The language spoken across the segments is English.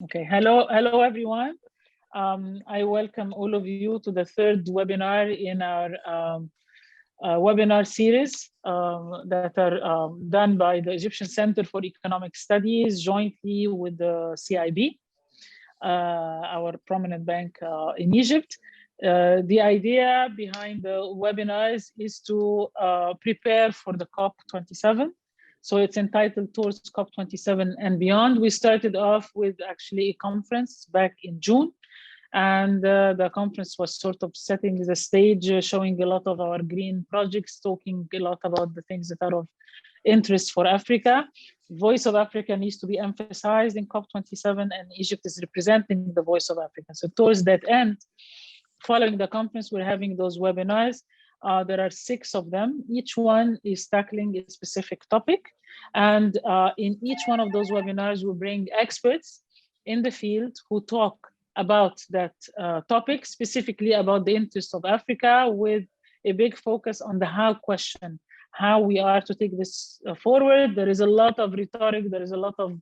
Okay, hello everyone. I welcome all of you to the third webinar in our webinar series that are done by the Egyptian Center for Economic Studies jointly with the CIB, our prominent bank in Egypt. The idea behind the webinars is to prepare for the COP27. So it's entitled Towards COP27 and Beyond. We started off with actually a conference back in June. And the conference was sort of setting the stage, showing a lot of our green projects, talking a lot about the things that are of interest for Africa. Voice of Africa needs to be emphasized in COP27, and Egypt is representing the voice of Africa. So towards that end, following the conference, we're having those webinars. There are 6 of them. Each one is tackling a specific topic. And in each one of those webinars, we bring experts in the field who talk about that topic, specifically about the interests of Africa, with a big focus on the how question, how we are to take this forward. There is a lot of rhetoric, there is a lot of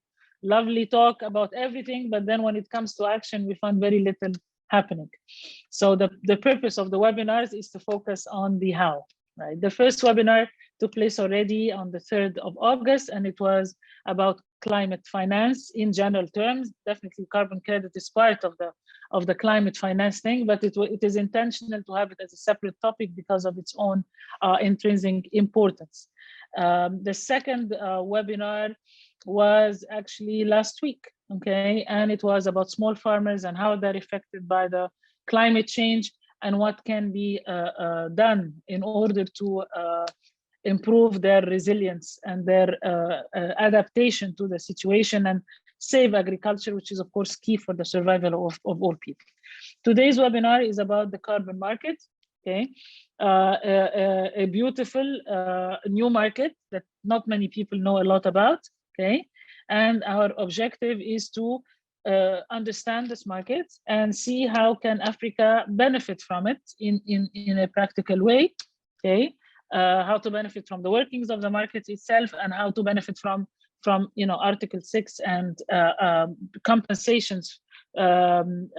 lovely talk about everything, but then when it comes to action, we find very little happening. So the purpose of the webinars is to focus on the how, right? The first webinar took place already on the 3rd of August, and it was about climate finance in general terms. Definitely carbon credit is part of the climate finance thing, but it is intentional to have it as a separate topic because of its own intrinsic importance. The second webinar was actually last week, okay? And it was about small farmers and how they're affected by the climate change and what can be done in order to improve their resilience and their adaptation to the situation and save agriculture, which is of course key for the survival of all people. Today's webinar is about the carbon market, okay? A beautiful new market that not many people know a lot about, okay? And our objective is to understand this market and see how can Africa benefit from it in a practical way, okay? How to benefit from the workings of the market itself, and how to benefit from Article 6 and compensations from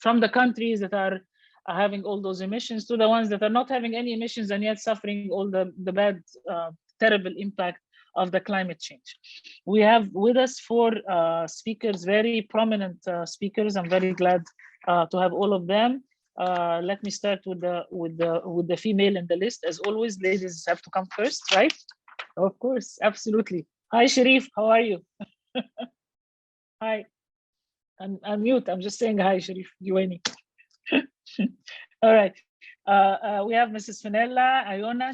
the countries that are having all those emissions to the ones that are not having any emissions and yet suffering all the bad, terrible impact of the climate change. We have with us 4 speakers, very prominent speakers. I'm very glad to have all of them. Let me start with the female in the list. As always, ladies have to come first, right? Of course, absolutely. Hi, Sharif, how are you? Hi. I'm mute. I'm just saying hi, Sharif Juwaini. All right. We have Mrs. Fenella Aouane.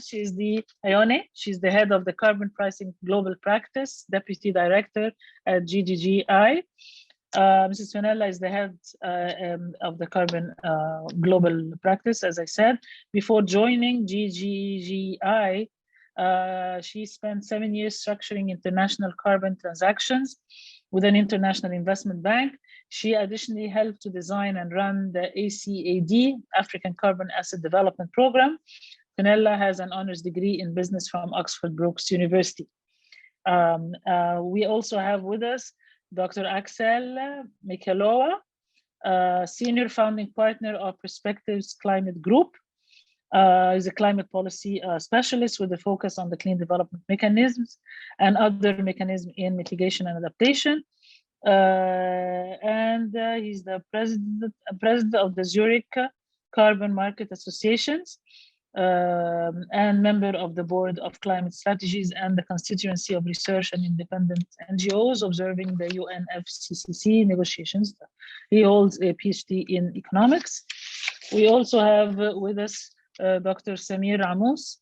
She's the head of the Carbon Pricing Global Practice, Deputy Director at GGGI. Mrs. Fenella is the head of the Carbon Global Practice, as I said. Before joining GGGI, she spent 7 years structuring international carbon transactions with an international investment bank. She additionally helped to design and run the ACAD, African Carbon Asset Development Program. Fenella has an honors degree in business from Oxford Brookes University. We also have with us Dr. Axel Mikhailowa, senior founding partner of Perspectives Climate Group. Is a climate policy specialist with a focus on the clean development mechanisms and other mechanisms in mitigation and adaptation. And he's the president of the Zurich Carbon Market Associations and member of the board of climate strategies and the constituency of research and independent NGOs observing the UNFCCC negotiations. He holds a PhD in economics. We also have with us Dr. Samir Ammous.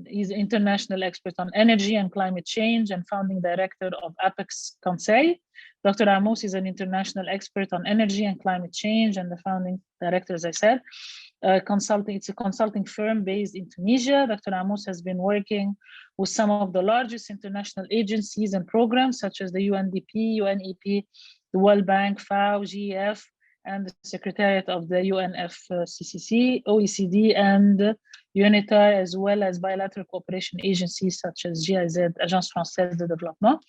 He's an international expert on energy and climate change and founding director of Apex Conseil. Dr. Ammous is an international expert on energy and climate change and the founding director, as I said. It's a consulting firm based in Tunisia. Dr. Ammous has been working with some of the largest international agencies and programs such as the UNDP, UNEP, the World Bank, FAO, GEF, and the Secretariat of the UNFCCC, OECD, and UNITA, as well as bilateral cooperation agencies such as GIZ, Agence Française de Développement.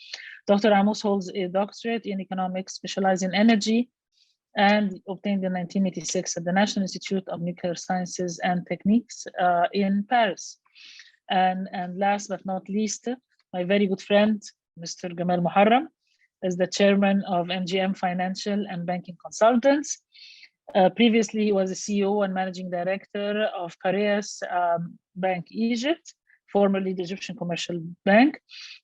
Dr. Amos holds a doctorate in economics, specialized in energy, and obtained in 1986 at the National Institute of Nuclear Sciences and Techniques in Paris. And last but not least, my very good friend, Mr. Gamal Muharram, is the chairman of MGM Financial and Banking Consultants. Previously, he was the CEO and managing director of Piraeus Bank Egypt, formerly the Egyptian Commercial Bank.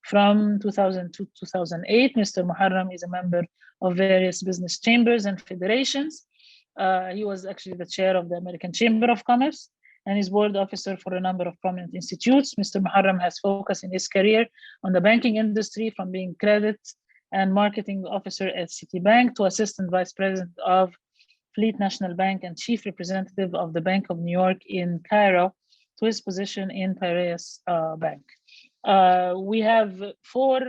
From 2002 to 2008, Mr. Muharram is a member of various business chambers and federations. He was actually the chair of the American Chamber of Commerce and is board officer for a number of prominent institutes. Mr. Muharram has focused in his career on the banking industry, from being credit and marketing officer at Citibank to assistant vice president of Fleet National Bank and chief representative of the Bank of New York in Cairo to his position in Piraeus Bank. We have four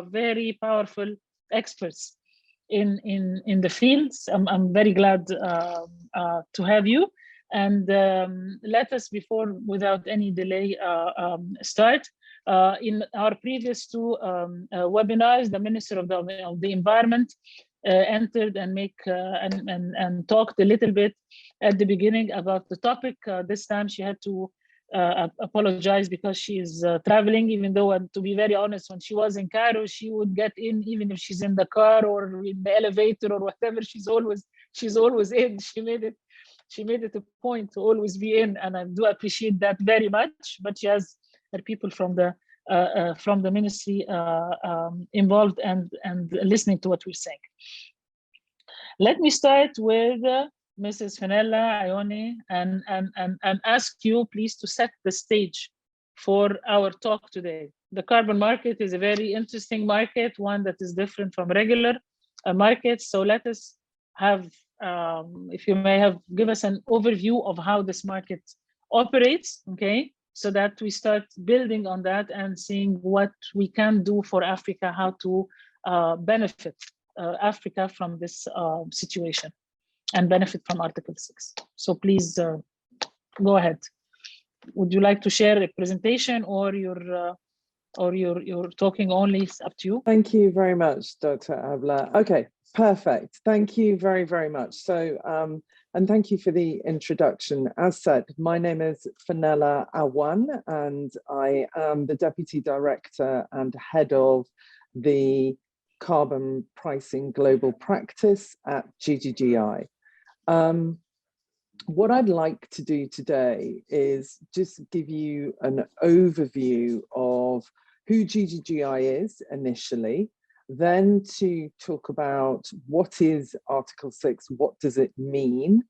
very powerful experts in the fields. I'm very glad to have you. And let us, without any delay, start. In our previous two webinars, the Minister of the Environment entered and talked a little bit at the beginning about the topic. This time she had to apologize because she is traveling, even though, to be very honest, when she was in Cairo, she would get in, even if she's in the car or in the elevator or whatever, she's always in. She made it a point to always be in, and I do appreciate that very much. But she has her people from the ministry involved and listening to what we're saying. Let me start with Mrs. Fenella, Aouane, and ask you please to set the stage for our talk today. The carbon market is a very interesting market, one that is different from regular markets. So let us have, if you may give us an overview of how this market operates, okay? So that we start building on that and seeing what we can do for Africa, how to benefit Africa from this situation and benefit from Article 6. So please go ahead. Would you like to share a presentation, or you're talking only? It's up to you. Thank you very much, Dr. Abla. Okay, perfect. Thank you very, very much. So, and thank you for the introduction. As said, my name is Fenella Aouane, and I am the Deputy Director and Head of the Carbon Pricing Global Practice at GGGI. What I'd like to do today is just give you an overview of who GGGI is initially, then to talk about what is Article 6, what does it mean,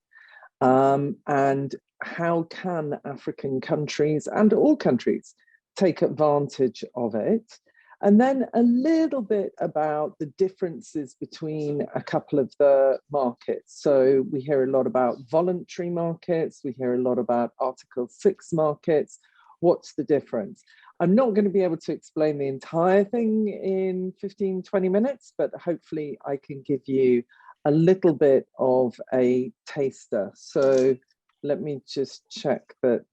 and how can African countries and all countries take advantage of it, and then a little bit about the differences between a couple of the markets. So we hear a lot about voluntary markets, we hear a lot about Article 6 markets. What's the difference? I'm not going to be able to explain the entire thing in 15, 20 minutes, but hopefully I can give you a little bit of a taster. So let me just check that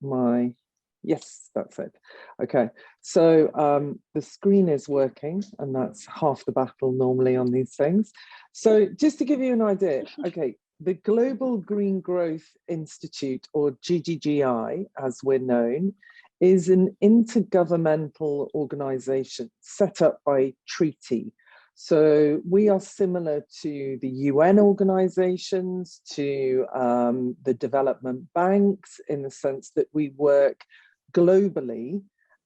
yes, that's it. Okay, so the screen is working, and that's half the battle normally on these things. So just to give you an idea, okay, the Global Green Growth Institute, or GGGI, as we're known, is an intergovernmental organization set up by treaty. So we are similar to the UN organizations, to the development banks, in the sense that we work globally,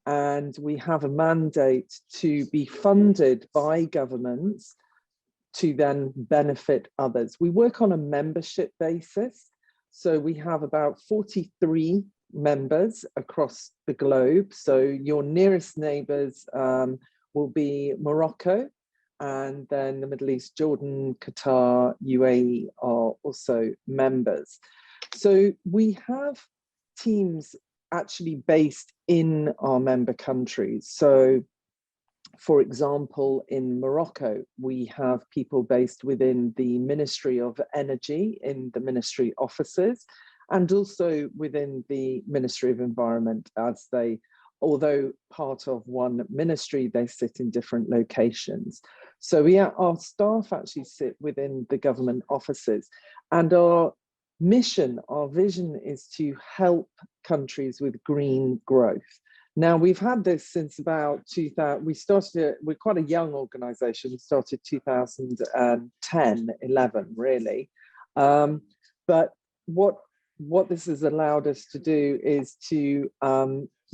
and we have a mandate to be funded by governments to then benefit others. We work on a membership basis. So we have about 43 members across the globe. So your nearest neighbors will be Morocco, and then the Middle East, Jordan, Qatar, UAE are also members. So we have teams actually based in our member countries. So for example, in Morocco, we have people based within the Ministry of Energy, in the ministry offices, and also within the Ministry of Environment, as they, although part of one ministry, they sit in different locations. So our staff actually sit within the government offices, and our mission, our vision is to help countries with green growth. Now, we've had this since about 2000. We started, we're quite a young organization. We started 2010, 11, really. But what this has allowed us to do is to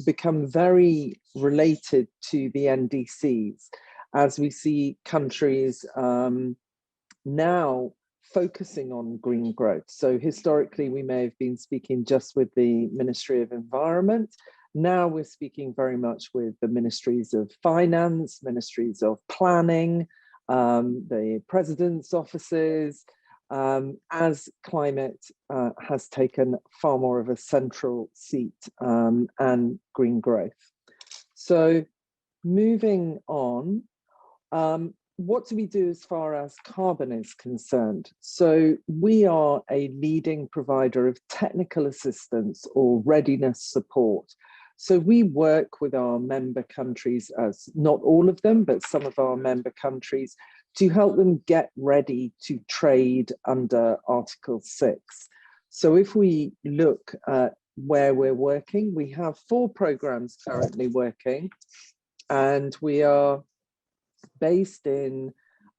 become very related to the NDCs, as we see countries now focusing on green growth. So historically, we may have been speaking just with the Ministry of Environment. Now we're speaking very much with the ministries of finance, ministries of planning, the president's offices, as climate has taken far more of a central seat, and green growth. So moving on, what do we do as far as carbon is concerned? So we are a leading provider of technical assistance or readiness support. So we work with our member countries, as not all of them, but some of our member countries, to help them get ready to trade under Article 6. So if we look at where we're working, we have 4 programs currently working, and we are based in,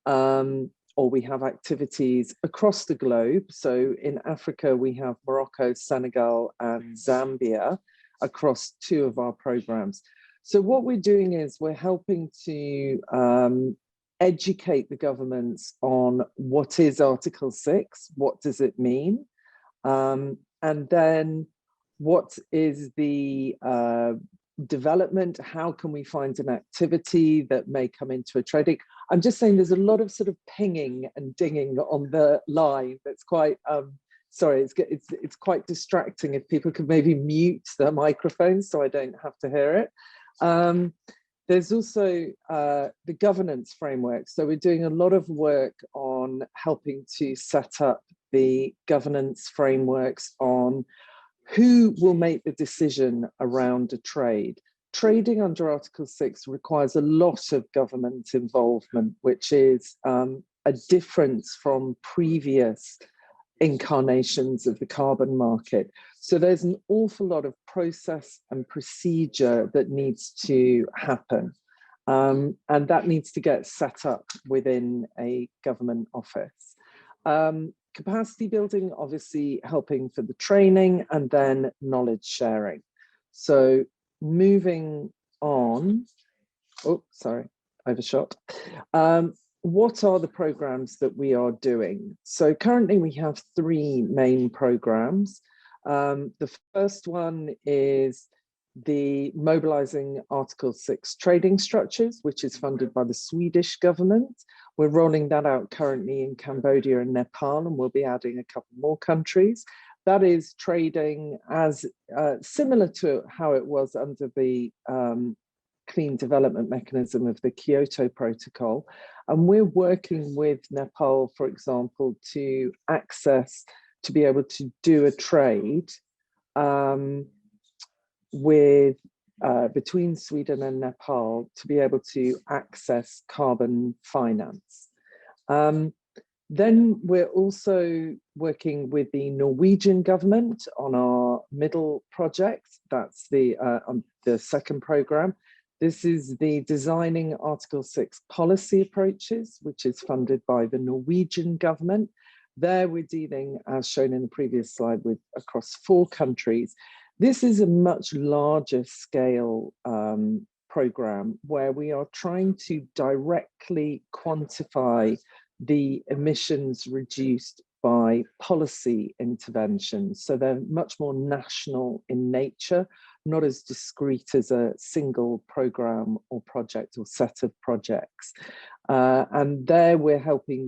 or we have activities across the globe. So in Africa, we have Morocco, Senegal, and Zambia across 2 of our programs. So what we're doing is we're helping to educate the governments on what is Article 6, what does it mean, and then what is the development, how can we find an activity that may come into a trading. I'm just saying there's a lot of sort of pinging and dinging on the line that's quite, sorry, it's quite distracting. If people could maybe mute their microphones so I don't have to hear it. There's also the governance framework. So we're doing a lot of work on helping to set up the governance frameworks on who will make the decision around a trade. Trading under Article 6 requires a lot of government involvement, which is a difference from previous incarnations of the carbon market. So there's an awful lot of process and procedure that needs to happen. And that needs to get set up within a government office. Capacity building, obviously helping for the training, and then knowledge sharing. So moving on, oh, sorry, overshot. What are the programs that we are doing? So currently we have 3 main programs. The first one is the Mobilizing Article 6 trading structures, which is funded by the Swedish government. We're rolling that out currently in Cambodia and Nepal, and we'll be adding a couple more countries. That is trading as similar to how it was under the clean development mechanism of the Kyoto Protocol. And we're working with Nepal, for example, to be able to do a trade between Sweden and Nepal to be able to access carbon finance. Then we're also working with the Norwegian government on our middle project. That's the second program. This is the Designing Article 6 Policy Approaches, which is funded by the Norwegian government. There we're dealing, as shown in the previous slide, with across 4 countries. This is a much larger scale program where we are trying to directly quantify the emissions reduced by policy interventions. So they're much more national in nature, not as discrete as a single program or project or set of projects. And there we're helping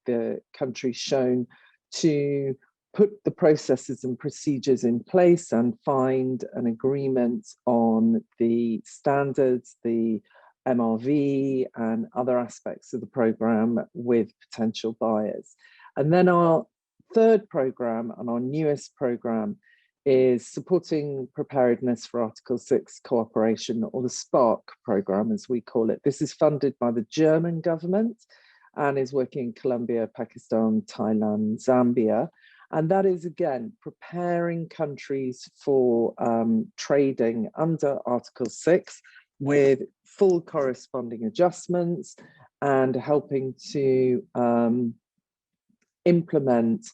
the countries shown to put the processes and procedures in place and find an agreement on the standards, the MRV and other aspects of the program with potential buyers. And then our third program and our newest program is supporting preparedness for Article 6 cooperation, or the SPARK program, as we call it. This is funded by the German government and is working in Colombia, Pakistan, Thailand, Zambia. And that is, again, preparing countries for trading under Article 6 with full corresponding adjustments and helping to implement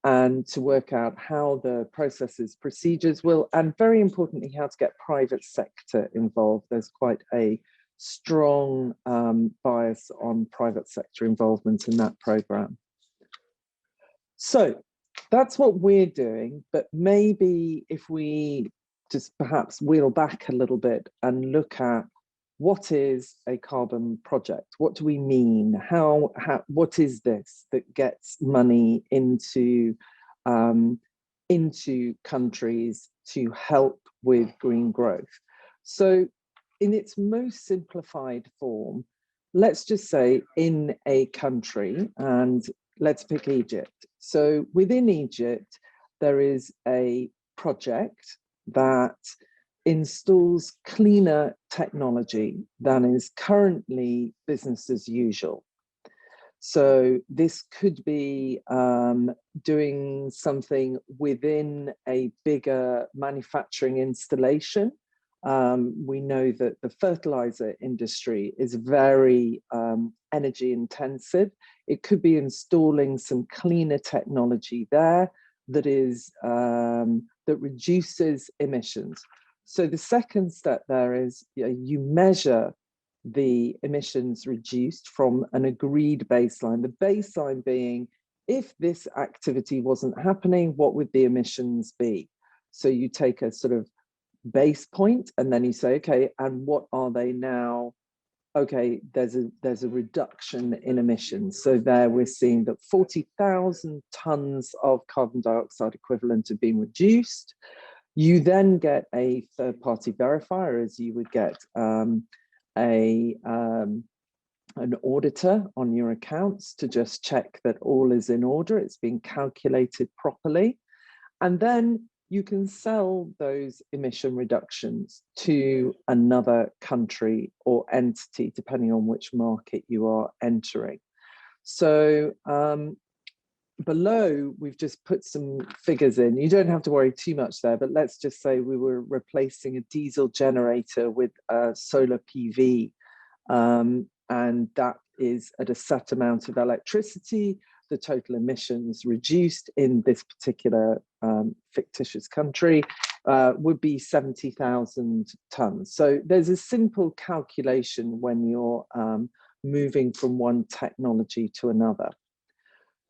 and to work out how the processes, procedures will, and very importantly, how to get private sector involved. There's quite a strong bias on private sector involvement in that program. So that's what we're doing, but maybe if we just perhaps wheel back a little bit and look at what is a carbon project? What do we mean? What is this that gets money into countries to help with green growth? So in its most simplified form, let's just say in a country, and let's pick Egypt. So within Egypt, there is a project that installs cleaner technology than is currently business as usual. So this could be doing something within a bigger manufacturing installation. We know that the fertilizer industry is very energy intensive. It could be installing some cleaner technology there that is that reduces emissions. So the second step there is you measure the emissions reduced from an agreed baseline. The baseline being, if this activity wasn't happening, what would the emissions be? So you take a sort of base point and then you say, okay, and what are they now? Okay, there's a reduction in emissions. So there we're seeing that 40,000 tons of carbon dioxide equivalent have been reduced. You then get a third-party verifier, as you would get an auditor on your accounts to just check that all is in order, it's been calculated properly. And then you can sell those emission reductions to another country or entity, depending on which market you are entering. So below, we've just put some figures in. You don't have to worry too much there, but let's just say we were replacing a diesel generator with solar PV, and that is at a set amount of electricity. The total emissions reduced in this particular fictitious country would be 70,000 tons. So there's a simple calculation when you're moving from one technology to another.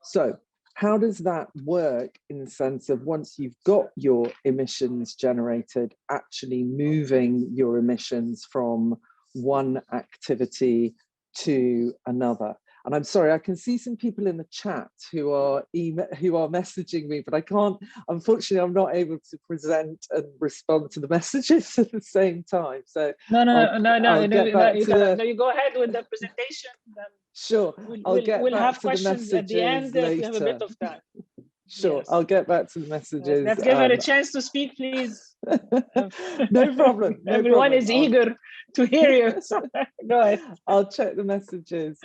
So how does that work in the sense of once you've got your emissions generated, actually moving your emissions from one activity to another? And I'm sorry, I can see some people in the chat who are messaging me, but I can't, unfortunately, I'm not able to present and respond to the messages at the same time. So no, you go ahead with the presentation. Then sure, we'll have questions at the end if we have a bit of time. Sure, yes. I'll get back to the messages. Let's give her a chance to speak, please. No problem. No Everyone problem. is eager to hear you. So go ahead. I'll check the messages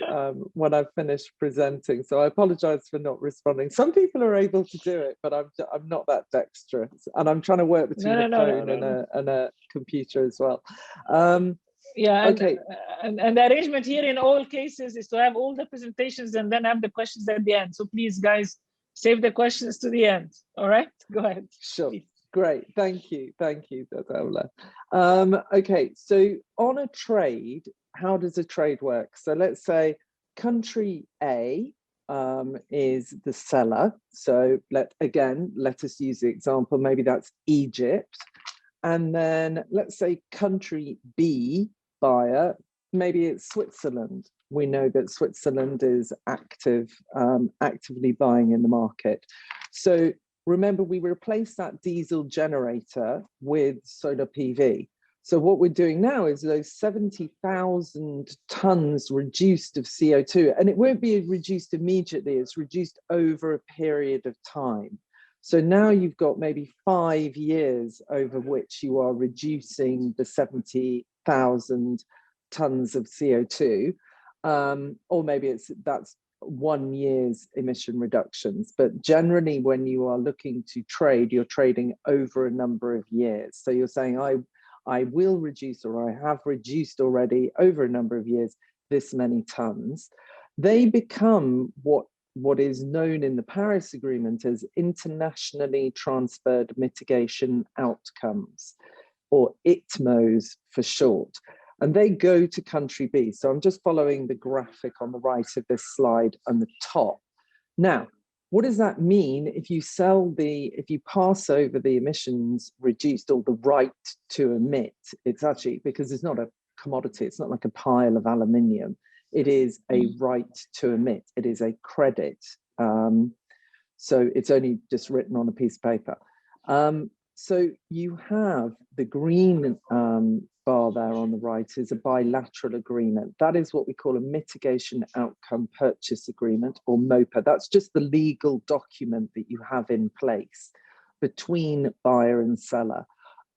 when I've finished presenting. So I apologize for not responding. Some people are able to do it, but I'm not that dexterous. And I'm trying to work between a phone and a computer as well. Yeah, okay. And the arrangement here in all cases is to have all the presentations and then have the questions at the end. So please, guys, save the questions to the end. All right, go ahead. Sure. Please. Great. Thank you, Abla. Okay, so on a trade, how does a trade work? So let's say country A is the seller. So let us use the example. Maybe that's Egypt. And then let's say country B, buyer, maybe it's Switzerland. We know that Switzerland is actively buying in the market. So remember, we replaced that diesel generator with solar PV. So what we're doing now is those 70,000 tons reduced of CO2, and it won't be reduced immediately, it's reduced over a period of time. So now you've got maybe 5 years over which you are reducing the 70,000 tons of CO2, or maybe that's 1 year's emission reductions. But generally, when you are looking to trade, you're trading over a number of years. So you're saying, I will reduce, or I have reduced already over a number of years, this many tons. They become what is known in the Paris Agreement as internationally transferred mitigation outcomes, or ITMOs for short. And they go to country B. So I'm just following the graphic on the right of this slide on the top. Now, what does that mean if you if you pass over the emissions reduced, or the right to emit? It's actually, because it's not a commodity, it's not like a pile of aluminium. It is a right to emit. It is a credit. So it's only just written on a piece of paper. So you have the green bar there on the right is a bilateral agreement. That is what we call a mitigation outcome purchase agreement, or MOPA. That's just the legal document that you have in place between buyer and seller.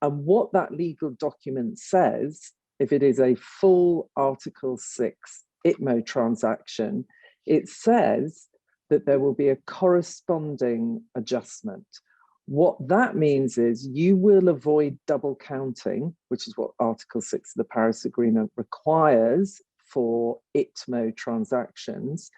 And what that legal document says, if it is a full Article 6 ITMO transaction, it says that there will be a corresponding adjustment. What that means is you will avoid double counting, which is what Article 6 of the Paris Agreement requires for ITMO transactions.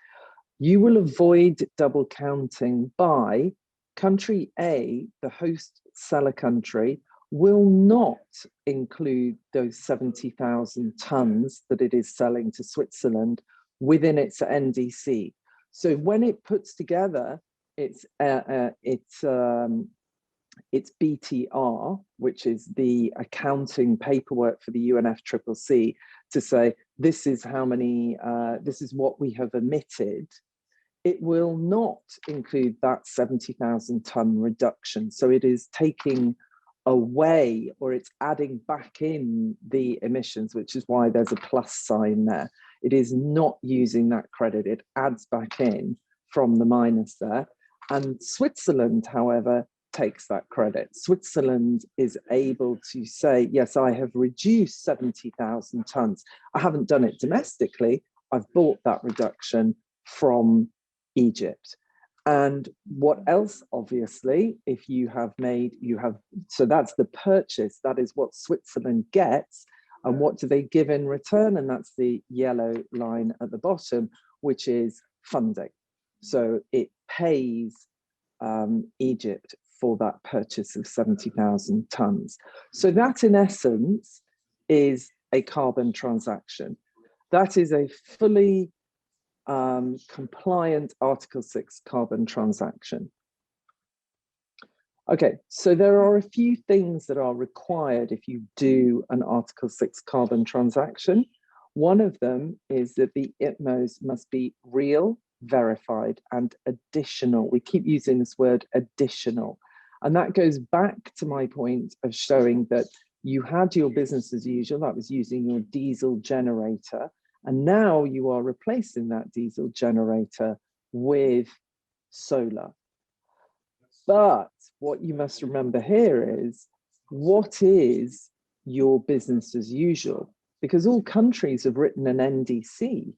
You will avoid double counting by country A, the host seller country, will not include those 70,000 tons that it is selling to Switzerland within its NDC. So when it puts together its BTR, which is the accounting paperwork for the UNFCCC, to say this is how many, this is what we have emitted, it will not include that 70,000 ton reduction. So it is taking away, or it's adding back in the emissions, which is why there's a plus sign there. It is not using that credit, it adds back in from the minus there. And Switzerland, however, takes that credit. Switzerland is able to say, yes, I have reduced 70,000 tons. I haven't done it domestically. I've bought that reduction from Egypt. And what else, obviously, if you have made, so that's the purchase, that is what Switzerland gets. And what do they give in return? And that's the yellow line at the bottom, which is funding. So it pays Egypt for that purchase of 70,000 tons. So that, in essence, is a carbon transaction. That is a fully compliant Article 6 carbon transaction. Okay, so there are a few things that are required if you do an Article 6 carbon transaction. One of them is that the ITMOs must be real, verified, and additional. We keep using this word additional. And that goes back to my point of showing that you had your business as usual, that was using your diesel generator. And now you are replacing that diesel generator with solar. But what you must remember here is, what is your business as usual? Because all countries have written an NDC.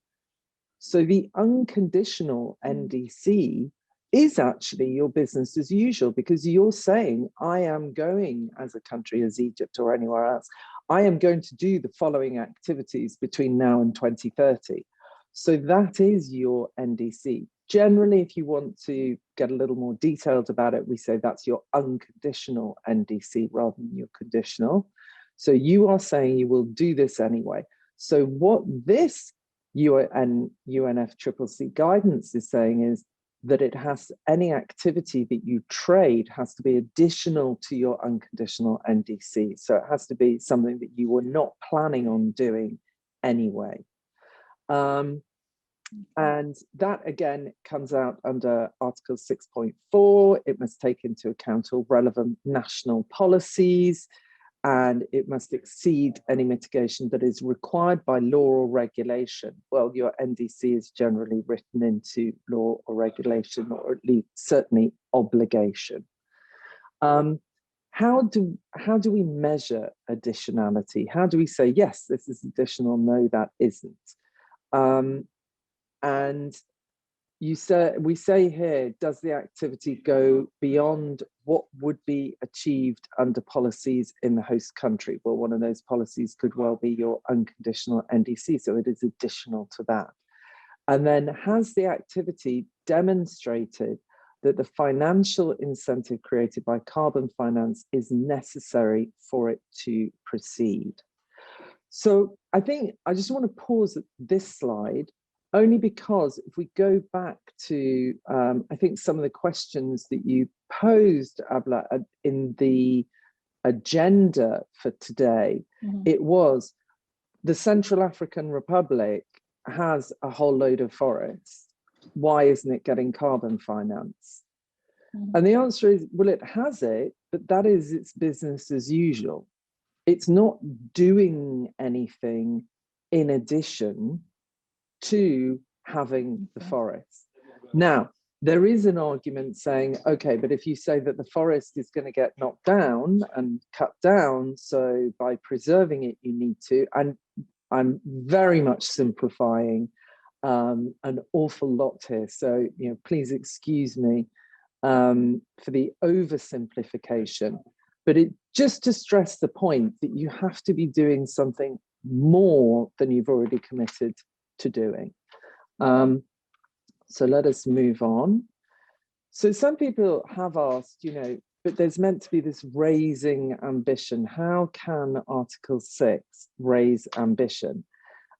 So the unconditional NDC is actually your business as usual, because you're saying, I am going, as a country as Egypt or anywhere else, I am going to do the following activities between now and 2030. So that is your NDC. Generally, if you want to get a little more detailed about it, we say that's your unconditional NDC rather than your conditional. So you are saying you will do this anyway. So what this UNFCCC guidance is saying is that it has, any activity that you trade has to be additional to your unconditional NDC. So it has to be something that you were not planning on doing anyway. And that again comes out under Article 6.4. It must take into account all relevant national policies. and it must exceed any mitigation that is required by law or regulation. Well, your NDC is generally written into law or regulation, or at least certainly obligation. How do we measure additionality? How do we say, yes, this is additional, no, that isn't? And we say here, does the activity go beyond what would be achieved under policies in the host country? Well, one of those policies could well be your unconditional NDC, so it is additional to that. And then, has the activity demonstrated that the financial incentive created by carbon finance is necessary for it to proceed? So I think I just want to pause at this slide, only because if we go back to, I think some of the questions that you posed, Abla, in the agenda for today, it was the Central African Republic has a whole load of forests. Why isn't it getting carbon finance? And the answer is, well, it has it, but that is its business as usual. It's not doing anything in addition to having the forest. Now, there is an argument saying, okay, but if you say that the forest is going to get knocked down and cut down, so by preserving it, you need to, and I'm very much simplifying an awful lot here. So, please excuse me for the oversimplification, but just to stress the point that you have to be doing something more than you've already committed to doing. So let us move on. So some people have asked, but there's meant to be this raising ambition. How can Article 6 raise ambition?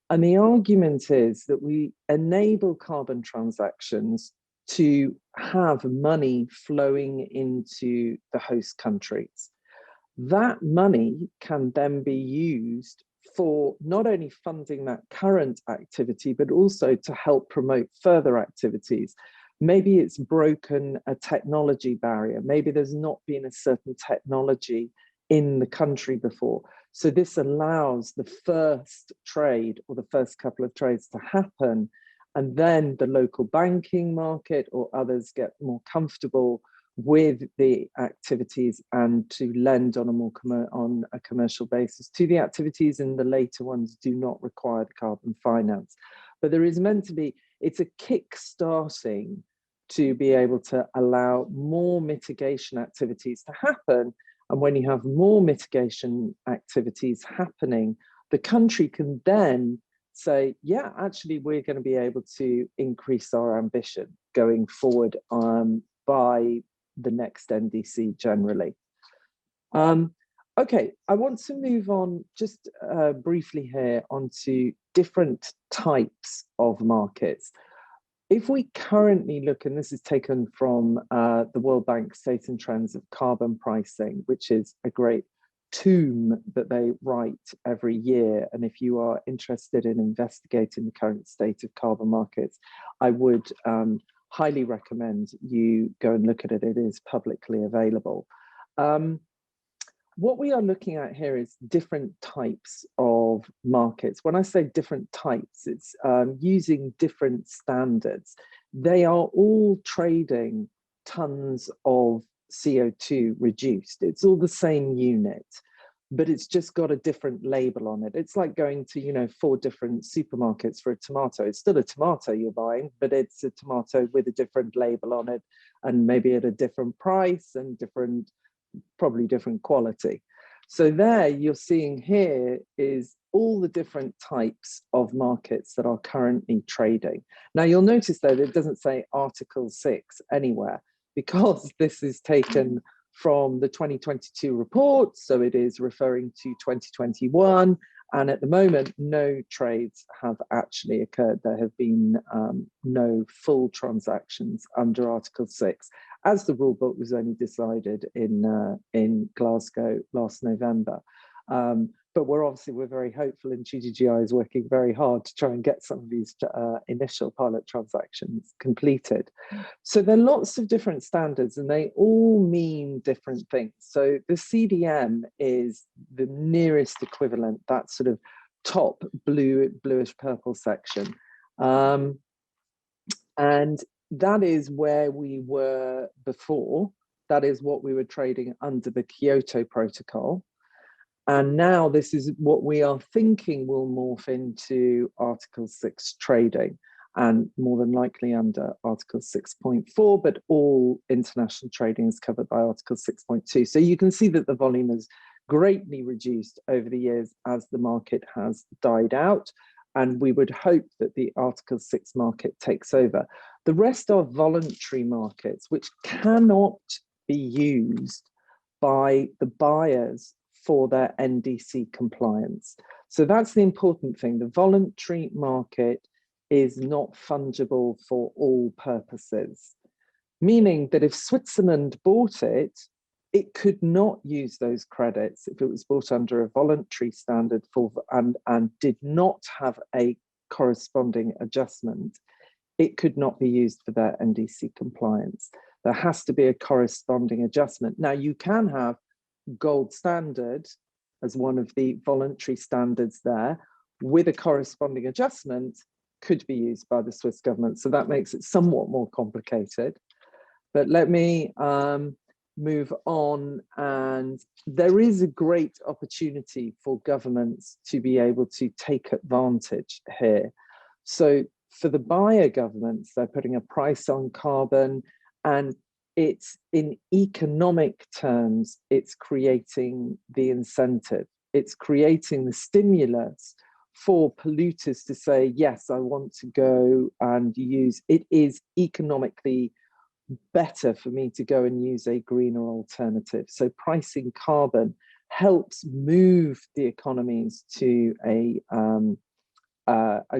And the argument is that we enable carbon transactions to have money flowing into the host countries. That money can then be used for not only funding that current activity, but also to help promote further activities. Maybe it's broken a technology barrier. Maybe there's not been a certain technology in the country before. So this allows the first trade or the first couple of trades to happen. And then the local banking market or others get more comfortable with the activities and to lend on a commercial basis to the activities, and the later ones do not require the carbon finance. But there is meant to be, it's a kick-starting to be able to allow more mitigation activities to happen. And when you have more mitigation activities happening, the country can then say, yeah, actually, we're going to be able to increase our ambition going forward by the next NDC generally. Okay, I want to move on just briefly here onto different types of markets. If we currently look, and this is taken from the World Bank State and Trends of Carbon Pricing, which is a great tome that they write every year. And if you are interested in investigating the current state of carbon markets, I would highly recommend you go and look at it. It is publicly available. What we are looking at here is different types of markets. When I say different types, it's using different standards. They are all trading tons of CO2 reduced. It's all the same unit, but it's just got a different label on it. It's like going to, 4 different supermarkets for a tomato. It's still a tomato you're buying, but it's a tomato with a different label on it, and maybe at a different price and probably different quality. So there you're seeing here is all the different types of markets that are currently trading. Now you'll notice though that it doesn't say Article 6 anywhere, because this is taken from the 2022 report, so it is referring to 2021, and at the moment no trades have actually occurred. There have been no full transactions under Article 6, as the rulebook was only decided in Glasgow last November. but we're very hopeful, and GGGI is working very hard to try and get some of these initial pilot transactions completed. So there are lots of different standards, and they all mean different things. So the CDM is the nearest equivalent, that sort of top bluish purple section. And that is where we were before. That is what we were trading under the Kyoto Protocol. And now this is what we are thinking will morph into Article 6 trading, and more than likely under Article 6.4, but all international trading is covered by Article 6.2. So you can see that the volume has greatly reduced over the years as the market has died out. And we would hope that the Article 6 market takes over. The rest are voluntary markets, which cannot be used by the buyers for their NDC compliance. So that's the important thing. The voluntary market is not fungible for all purposes, meaning that if Switzerland bought it, it could not use those credits if it was bought under a voluntary standard and did not have a corresponding adjustment. It could not be used for their NDC compliance. There has to be a corresponding adjustment. Now, you can have gold standard as one of the voluntary standards there with a corresponding adjustment could be used by the Swiss government. So that makes it somewhat more complicated. But let me move on. And there is a great opportunity for governments to be able to take advantage here. So for the buyer governments, they're putting a price on carbon, and it's in economic terms, it's creating the incentive. It's creating the stimulus for polluters to say, yes, I want to go and use, it is economically better for me to go and use a greener alternative. So pricing carbon helps move the economies to a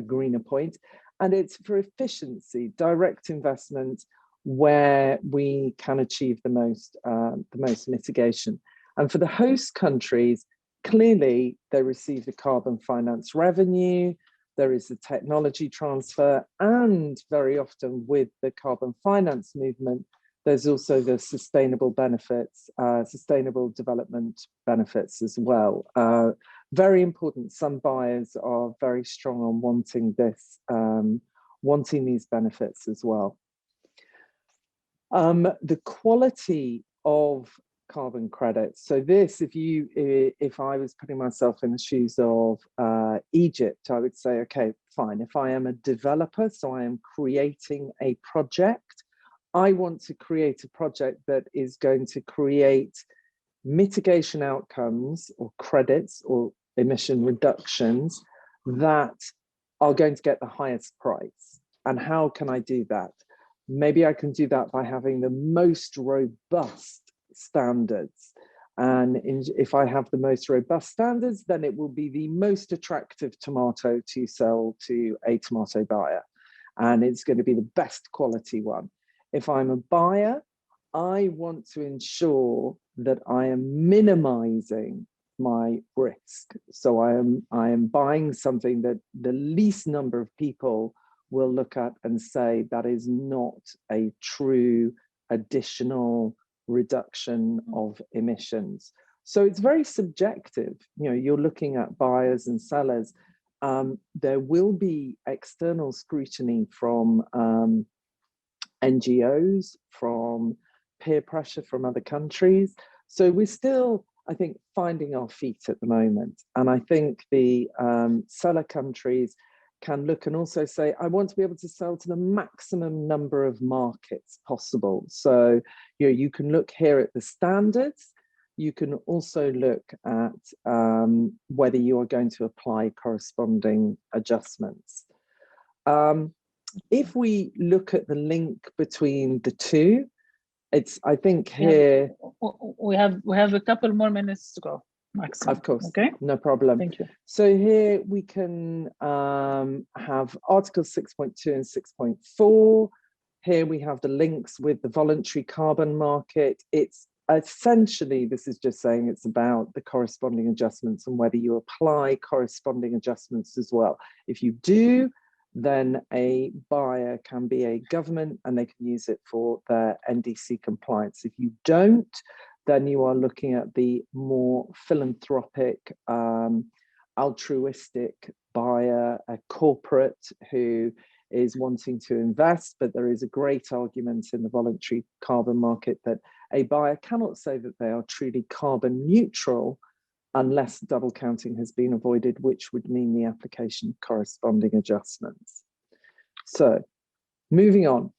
greener point. And it's for efficiency, direct investment, where we can achieve the most mitigation. And for the host countries, clearly they receive the carbon finance revenue, there is the technology transfer, and very often with the carbon finance movement, there's also the sustainable benefits, sustainable development benefits as well. Very important. Some buyers are very strong on wanting this, wanting these benefits as well. The quality of carbon credits. So this, if I was putting myself in the shoes of Egypt, I would say, okay, fine. If I am a developer, so I am creating a project, I want to create a project that is going to create mitigation outcomes or credits or emission reductions that are going to get the highest price. And how can I do that? Maybe I can do that by having the most robust standards. And if I have the most robust standards, then it will be the most attractive tomato to sell to a tomato buyer. And it's going to be the best quality one. If I'm a buyer, I want to ensure that I am minimizing my risk. So I am buying something that the least number of people will look at and say that is not a true additional reduction of emissions. So it's very subjective. You know, you're looking at buyers and sellers. There will be external scrutiny from NGOs, from peer pressure from other countries. So we're still, I think, finding our feet at the moment. And I think the seller countries can look and also say, I want to be able to sell to the maximum number of markets possible. So you can look here at the standards. You can also look at whether you are going to apply corresponding adjustments. If we look at the link between the two, I think here we have a couple more minutes to go. Maximum. Of course, okay, no problem. Thank you. So here we can have Articles 6.2 and 6.4. Here we have the links with the voluntary carbon market. It's essentially, this is just saying it's about the corresponding adjustments and whether you apply corresponding adjustments as well. If you do, then a buyer can be a government and they can use it for their NDC compliance. If you don't, then you are looking at the more philanthropic, altruistic buyer, a corporate who is wanting to invest, but there is a great argument in the voluntary carbon market that a buyer cannot say that they are truly carbon neutral unless double counting has been avoided, which would mean the application of corresponding adjustments. So moving on,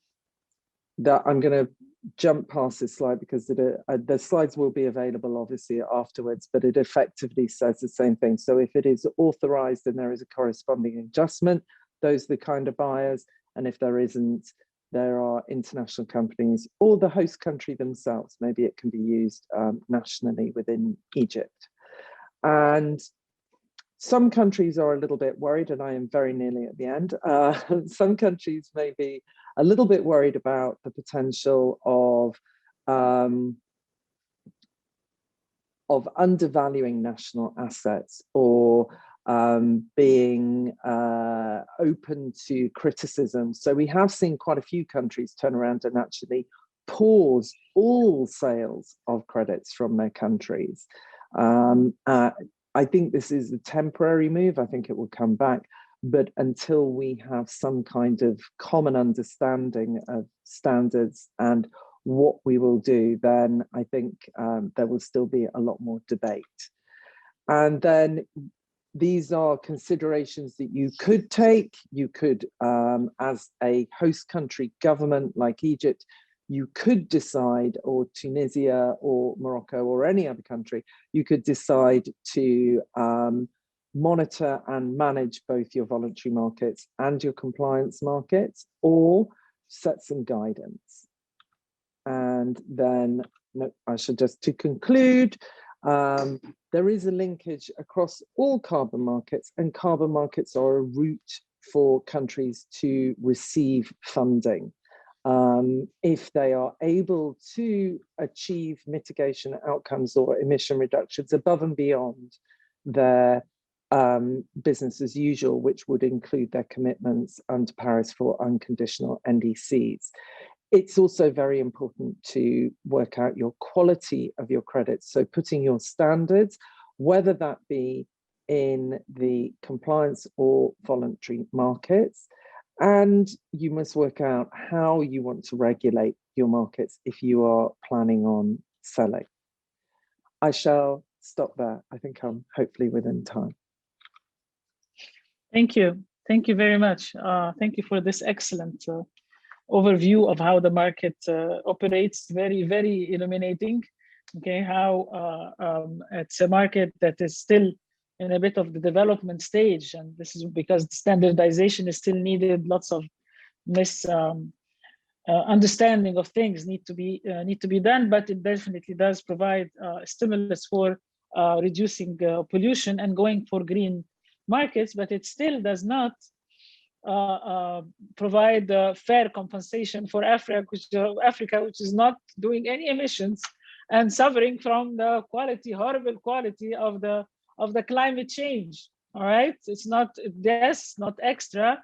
that I'm going to jump past this slide because the slides will be available obviously afterwards, but it effectively says the same thing. So if it is authorized and there is a corresponding adjustment, those are the kind of buyers. And if there isn't, there are international companies or the host country themselves. Maybe it can be used nationally within Egypt. And some countries are a little bit worried, and I am very nearly at the end. Some countries may be a little bit worried about the potential of undervaluing national assets or being open to criticism. So we have seen quite a few countries turn around and actually pause all sales of credits from their countries. I think this is a temporary move. I think it will come back. But until we have some kind of common understanding of standards and what we will do, then I think there will still be a lot more debate. And then these are considerations that you could take. You could, as a host country government like Egypt, you could decide, or Tunisia or Morocco or any other country, you could decide to monitor and manage both your voluntary markets and your compliance markets, or set some guidance. And then I should just, to conclude, there is a linkage across all carbon markets, and carbon markets are a route for countries to receive funding. If they are able to achieve mitigation outcomes or emission reductions above and beyond their business as usual, which would include their commitments under Paris for unconditional NDCs. It's also very important to work out your quality of your credits. So putting your standards, whether that be in the compliance or voluntary markets, and you must work out how you want to regulate your markets if you are planning on selling. I shall stop there. I think I'm hopefully within time. Thank you. Thank you very much. Thank you for this excellent overview of how the market operates. Very, very illuminating. Okay, how it's a market that is still in a bit of the development stage, and this is because standardization is still needed. Lots of understanding of things need to be done, but it definitely does provide stimulus for reducing pollution and going for green markets, but it still does not provide fair compensation for Africa, which is not doing any emissions and suffering from the horrible quality of the climate change. All right, it's not extra.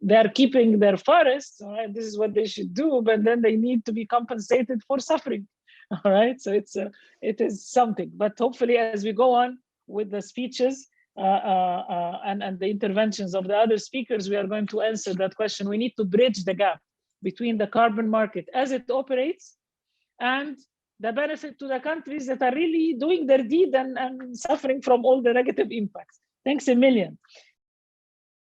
They're keeping their forests. All right, this is what they should do, but then they need to be compensated for suffering. All right, so it is something. But hopefully, as we go on with the speeches and the interventions of the other speakers, we are going to answer that question. We need to bridge the gap between the carbon market as it operates and the benefit to the countries that are really doing their deed and suffering from all the negative impacts. Thanks a million.